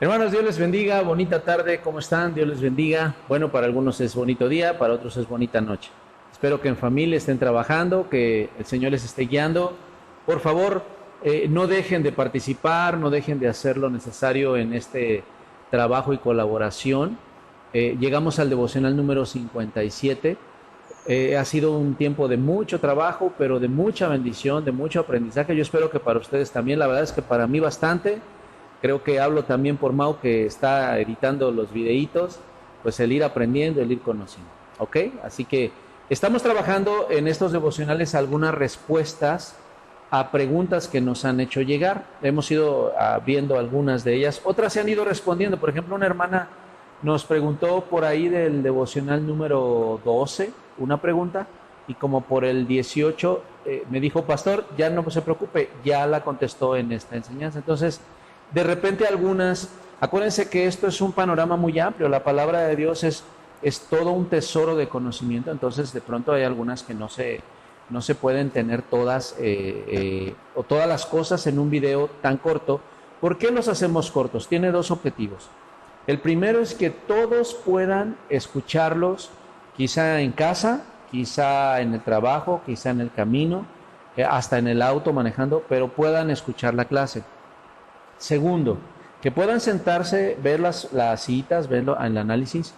Hermanos, Dios les bendiga, bonita tarde, ¿cómo están? Dios les bendiga. Bueno, para algunos es bonito día, para otros es bonita noche. Espero que en familia estén trabajando, que el Señor les esté guiando. Por favor, no dejen de participar, no dejen de hacer lo necesario en este trabajo y colaboración. Llegamos al devocional número 57. Ha sido un tiempo de mucho trabajo, pero de mucha bendición, de mucho aprendizaje. Yo espero que para ustedes también, la verdad es que para mí bastante. Creo que hablo también por Mau, que está editando los videitos, pues el ir aprendiendo, el ir conociendo, ¿ok? Así que estamos trabajando en estos devocionales algunas respuestas a preguntas que nos han hecho llegar. Hemos ido viendo algunas de ellas, otras se han ido respondiendo. Por ejemplo, una hermana nos preguntó por ahí del devocional número 12, una pregunta, y como por el 18 me dijo, pastor, ya no se preocupe, ya la contestó en esta enseñanza. Entonces, de repente algunas, acuérdense que esto es un panorama muy amplio, la palabra de Dios es todo un tesoro de conocimiento, entonces de pronto hay algunas que no se pueden tener todas o todas las cosas en un video tan corto. ¿Por qué los hacemos cortos? Tiene dos objetivos. El primero es que todos puedan escucharlos, quizá en casa, quizá en el trabajo, quizá en el camino, hasta en el auto manejando, pero puedan escuchar la clase. Segundo, que puedan sentarse, ver las citas, ver el análisis,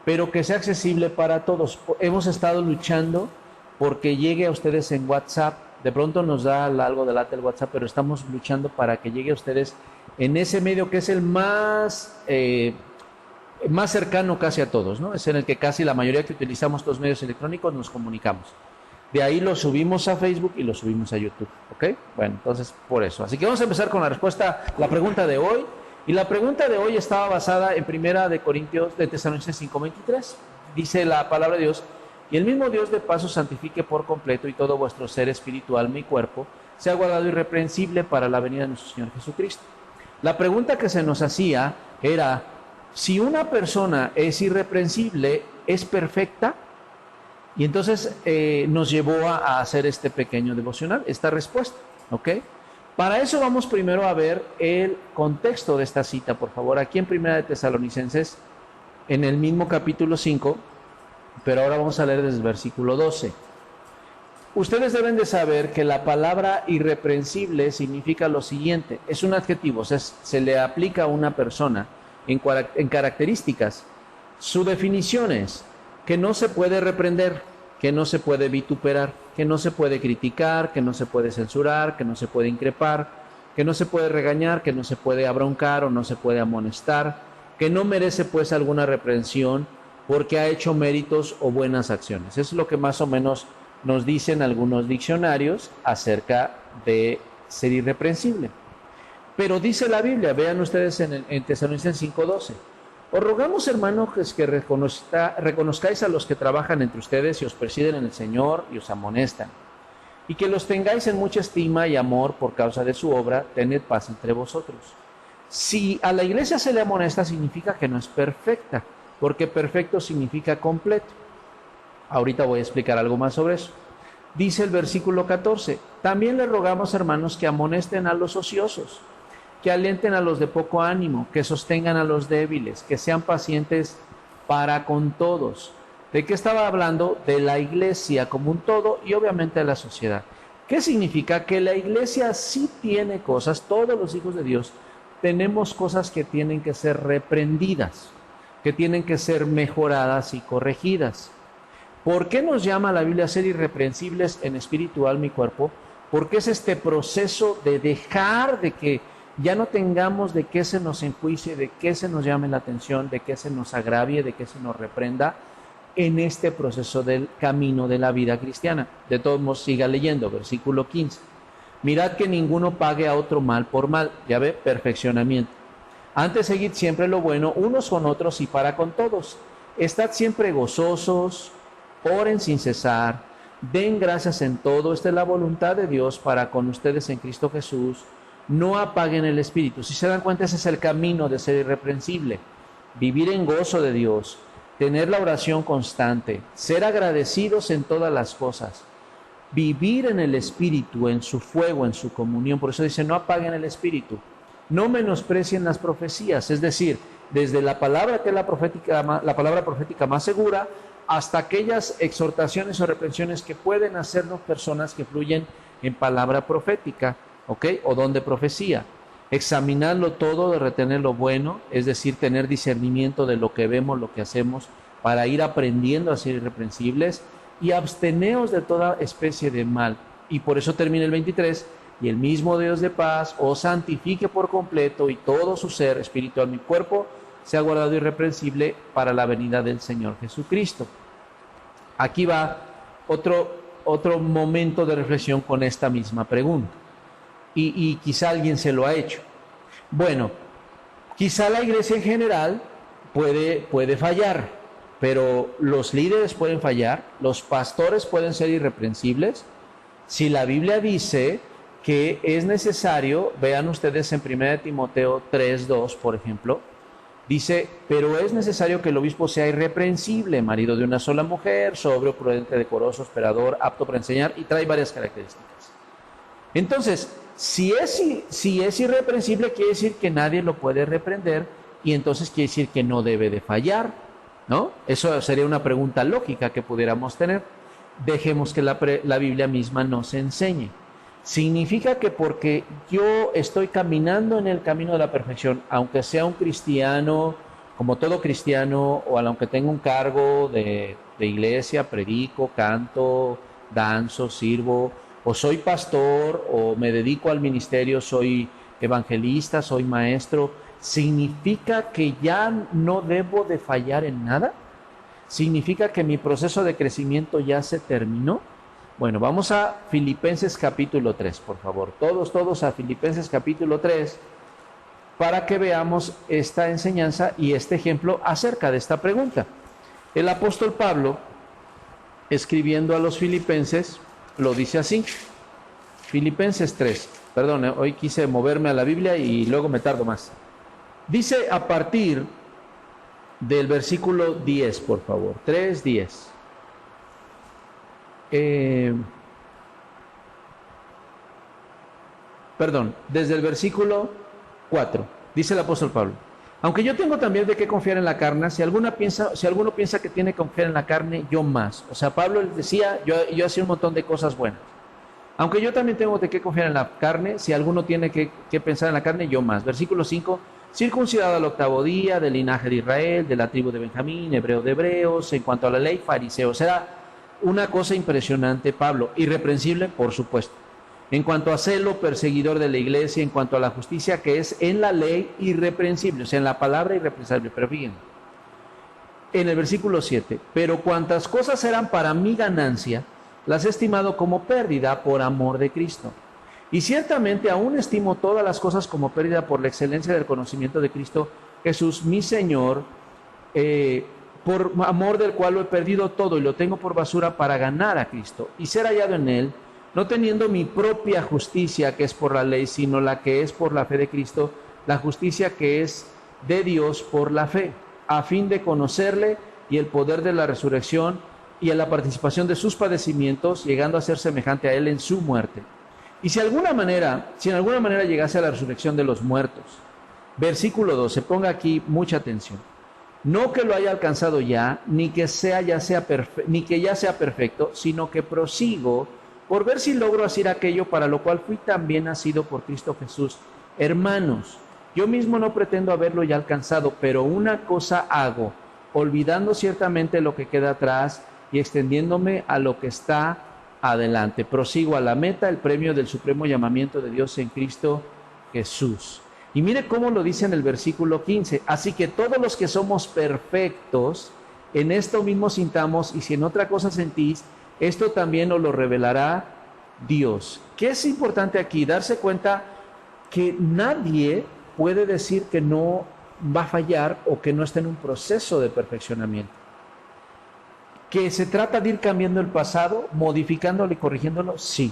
pero que sea accesible para todos. Hemos estado luchando porque llegue a ustedes en WhatsApp. De pronto nos da algo de lata el WhatsApp, pero estamos luchando para que llegue a ustedes en ese medio que es el más cercano casi a todos, ¿no? Es en el que casi la mayoría que utilizamos los medios electrónicos nos comunicamos. De ahí lo subimos a Facebook y lo subimos a YouTube, ¿ok? Bueno, entonces por eso. Así que vamos a empezar con la respuesta, la pregunta de hoy. Y la pregunta de hoy estaba basada en Primera de Corintios, de Tesalonicenses 5:23. Dice la palabra de Dios, y el mismo Dios de paz os santifique por completo y todo vuestro ser espiritual, mi cuerpo, sea guardado irreprensible para la venida de nuestro Señor Jesucristo. La pregunta que se nos hacía era, si una persona es irreprensible, ¿es perfecta? Y entonces nos llevó a hacer este pequeño devocional, esta respuesta, ¿ok? Para eso vamos primero a ver el contexto de esta cita, por favor. Aquí en Primera de Tesalonicenses, en el mismo capítulo 5, pero ahora vamos a leer desde el versículo 12. Ustedes deben de saber que la palabra irreprensible significa lo siguiente. Es un adjetivo, o sea, se le aplica a una persona en características. Su definición es que no se puede reprender, que no se puede vituperar, que no se puede criticar, que no se puede censurar, que no se puede increpar, que no se puede regañar, que no se puede abroncar o no se puede amonestar, que no merece pues alguna reprensión porque ha hecho méritos o buenas acciones. Eso es lo que más o menos nos dicen algunos diccionarios acerca de ser irreprensible. Pero dice la Biblia, vean ustedes en Tesalonicenses 5:12, os rogamos, hermanos, que reconozcáis a los que trabajan entre ustedes y os presiden en el Señor y os amonestan, y que los tengáis en mucha estima y amor por causa de su obra, tened paz entre vosotros. Si a la iglesia se le amonesta, significa que no es perfecta, porque perfecto significa completo. Ahorita voy a explicar algo más sobre eso. Dice el versículo 14, también les rogamos, hermanos, que amonesten a los ociosos, que alienten a los de poco ánimo, que sostengan a los débiles, que sean pacientes para con todos. ¿De qué estaba hablando? De la iglesia como un todo y obviamente de la sociedad. ¿Qué significa? Que la iglesia sí tiene cosas, todos los hijos de Dios tenemos cosas que tienen que ser reprendidas, que tienen que ser mejoradas y corregidas. ¿Por qué nos llama la Biblia a ser irreprensibles en espíritu, alma y cuerpo? Porque es este proceso de dejar de que ya no tengamos de qué se nos enjuicie, de qué se nos llame la atención, de qué se nos agravie, de qué se nos reprenda en este proceso del camino de la vida cristiana. De todos modos, siga leyendo, versículo 15. Mirad que ninguno pague a otro mal por mal. Ya ve, perfeccionamiento. Antes seguid siempre lo bueno unos con otros y para con todos. Estad siempre gozosos, oren sin cesar, den gracias en todo. Esta es la voluntad de Dios para con ustedes en Cristo Jesús. No apaguen el espíritu. Si se dan cuenta, ese es el camino de ser irreprensible. Vivir en gozo de Dios, tener la oración constante, ser agradecidos en todas las cosas, vivir en el espíritu, en su fuego, en su comunión. Por eso dice, no apaguen el espíritu. No menosprecien las profecías, es decir, desde la palabra que es la palabra profética más segura, hasta aquellas exhortaciones o reprensiones que pueden hacernos personas que fluyen en palabra profética, ¿ok? O don de profecía. Examinarlo todo, de retener lo bueno, es decir, tener discernimiento de lo que vemos, lo que hacemos, para ir aprendiendo a ser irreprensibles, y absteneos de toda especie de mal. Y por eso termina el 23, y el mismo Dios de paz os santifique por completo, y todo su ser, espíritu, alma y cuerpo, sea guardado irreprensible para la venida del Señor Jesucristo. Aquí va otro momento de reflexión con esta misma pregunta. Y quizá alguien se lo ha hecho. Bueno, quizá la iglesia en general puede fallar, pero los líderes pueden fallar, los pastores pueden ser irreprensibles. Si la Biblia dice que es necesario, vean ustedes en 1 Timoteo 3:2, por ejemplo, dice, pero es necesario que el obispo sea irreprensible, marido de una sola mujer, sobrio, prudente, decoroso, esperador, apto para enseñar, y trae varias características. Entonces, si es irreprensible, quiere decir que nadie lo puede reprender, y entonces quiere decir que no debe de fallar, ¿no? Eso sería una pregunta lógica que pudiéramos tener. Dejemos que la Biblia misma nos enseñe. Significa que porque yo estoy caminando en el camino de la perfección, aunque sea un cristiano, como todo cristiano, o aunque tenga un cargo de iglesia, predico, canto, danzo, sirvo, o soy pastor, o me dedico al ministerio, soy evangelista, soy maestro, ¿significa que ya no debo de fallar en nada? ¿Significa que mi proceso de crecimiento ya se terminó? Bueno, vamos a Filipenses capítulo 3, por favor. Todos a Filipenses capítulo 3, para que veamos esta enseñanza y este ejemplo acerca de esta pregunta. El apóstol Pablo, escribiendo a los filipenses, lo dice así. Filipenses 3, perdón, hoy quise moverme a la Biblia y luego me tardo más. Dice a partir del versículo 10, por favor, 3:10. Desde el versículo 4, dice el apóstol Pablo, aunque yo tengo también de qué confiar en la carne, si alguno piensa que tiene que confiar en la carne, yo más. O sea, Pablo decía, yo hacía un montón de cosas buenas. Aunque yo también tengo de qué confiar en la carne, si alguno tiene que pensar en la carne, yo más. Versículo 5, circuncidado al 8º día, del linaje de Israel, de la tribu de Benjamín, hebreo de hebreos, en cuanto a la ley, fariseo. O sea, una cosa impresionante, Pablo, irreprensible, por supuesto. En cuanto a celo, perseguidor de la iglesia, en cuanto a la justicia que es en la ley, irreprensible, o sea, en la palabra irreprensible. Pero fíjense, en el versículo 7, pero cuantas cosas eran para mi ganancia, las he estimado como pérdida por amor de Cristo. Y ciertamente aún estimo todas las cosas como pérdida por la excelencia del conocimiento de Cristo Jesús, mi Señor, por amor del cual lo he perdido todo y lo tengo por basura para ganar a Cristo y ser hallado en Él, no teniendo mi propia justicia que es por la ley, sino la que es por la fe de Cristo, la justicia que es de Dios por la fe, a fin de conocerle y el poder de la resurrección y a la participación de sus padecimientos, llegando a ser semejante a Él en su muerte. Y si en alguna manera llegase a la resurrección de los muertos, versículo 12, ponga aquí mucha atención. No que lo haya alcanzado ya, ni que ya sea perfecto, sino que prosigo por ver si logro hacer aquello para lo cual fui también nacido por Cristo Jesús. Hermanos, yo mismo no pretendo haberlo ya alcanzado, pero una cosa hago, olvidando ciertamente lo que queda atrás y extendiéndome a lo que está adelante. Prosigo a la meta, el premio del supremo llamamiento de Dios en Cristo Jesús. Y mire cómo lo dice en el versículo 15. Así que todos los que somos perfectos, en esto mismo sintamos, y si en otra cosa sentís, esto también os lo revelará Dios. ¿Qué es importante aquí? Darse cuenta que nadie puede decir que no va a fallar o que no está en un proceso de perfeccionamiento. ¿Que se trata de ir cambiando el pasado, modificándolo y corrigiéndolo? Sí.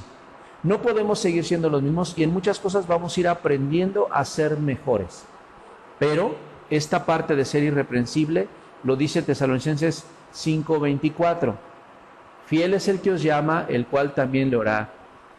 No podemos seguir siendo los mismos y en muchas cosas vamos a ir aprendiendo a ser mejores. Pero esta parte de ser irreprensible lo dice Tesalonicenses 5:24. Fiel es el que os llama, el cual también le orará.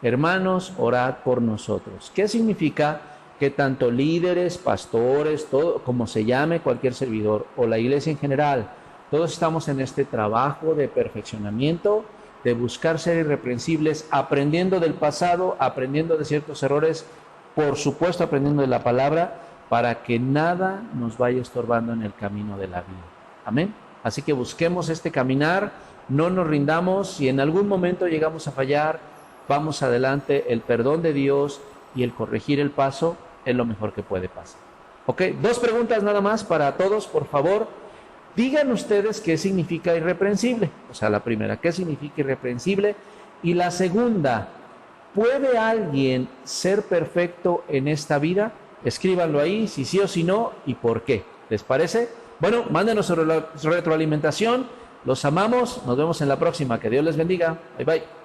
Hermanos, orad por nosotros. ¿Qué significa? que tanto líderes, pastores, todo, como se llame cualquier servidor, o la iglesia en general, todos estamos en este trabajo de perfeccionamiento, de buscar ser irreprensibles, aprendiendo del pasado, aprendiendo de ciertos errores, por supuesto aprendiendo de la palabra, para que nada nos vaya estorbando en el camino de la vida. Amén. Así que busquemos este caminar, no nos rindamos, si en algún momento llegamos a fallar, vamos adelante, el perdón de Dios y el corregir el paso es lo mejor que puede pasar. Ok, 2 preguntas nada más para todos, por favor. Digan ustedes qué significa irreprensible. O sea, la primera, ¿qué significa irreprensible? Y la segunda, ¿puede alguien ser perfecto en esta vida? Escríbanlo ahí, si sí o si no, y por qué. ¿Les parece? Bueno, mándenos su retroalimentación. Los amamos. Nos vemos en la próxima. Que Dios les bendiga. Bye, bye.